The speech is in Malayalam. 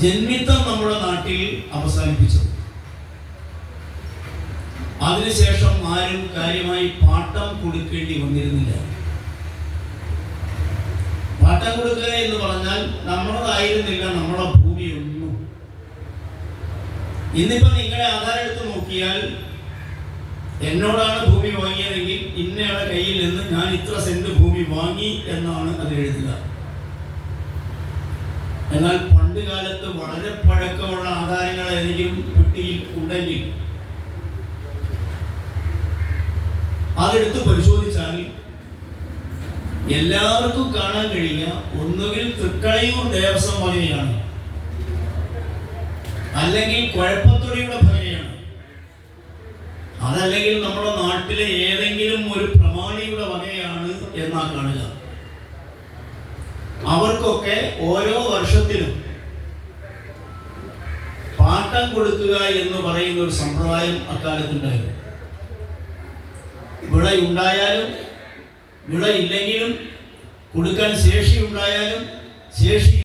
ജന്മിത്തം നമ്മുടെ നാട്ടിൽ അവസാനിപ്പിച്ചത്. അതിനുശേഷം ആരും കാര്യമായി പാട്ടം കൊടുക്കേണ്ടി വന്നിരുന്നില്ല. പാട്ടം കൊടുക്കുക എന്ന് പറഞ്ഞാൽ നമ്മളതായിരുന്നില്ല നമ്മുടെ ഭൂമിയൊന്നും. ഇന്നിപ്പോ നിങ്ങളെ ആധാരം എടുത്ത് നോക്കിയാൽ എന്നോടാണ് ഭൂമി വാങ്ങിയതെങ്കിൽ ഇന്നയാളുടെ കയ്യിൽ നിന്ന് ഞാൻ ഇത്ര സെന്റ് ഭൂമി വാങ്ങി എന്നാണ് അത് എഴുതുക. എന്നാൽ പണ്ട് കാലത്ത് വളരെ പഴക്കമുള്ള ആധാരങ്ങൾ ഏതെങ്കിലും പെട്ടിയിൽ ഉണ്ടെങ്കിൽ അതെടുത്ത് പരിശോധിച്ചാൽ എല്ലാവർക്കും കാണാൻ കഴിയുക ഒന്നുകിൽ തൃക്കളയൂർ ദേവസ്വം വകയാണ്, അല്ലെങ്കിൽ കുഴപ്പത്തൊടിയുടെ ഭഗയാണ്, അതല്ലെങ്കിൽ നമ്മുടെ നാട്ടിലെ ഏതെങ്കിലും ഒരു പ്രമാണിയുടെ വകയാണ് എന്നാ കാണുക. അവർക്കൊക്കെ ഓരോ വർഷത്തിലും പാട്ടം കൊടുക്കുക എന്ന് പറയുന്ന ഒരു സമ്പ്രദായം അക്കാലത്തുണ്ടായിരുന്നു. വിളയുണ്ടായാലും വിളയില്ലെങ്കിലും കൊടുക്കാൻ ശേഷി ഉണ്ടായാലും ശേഷി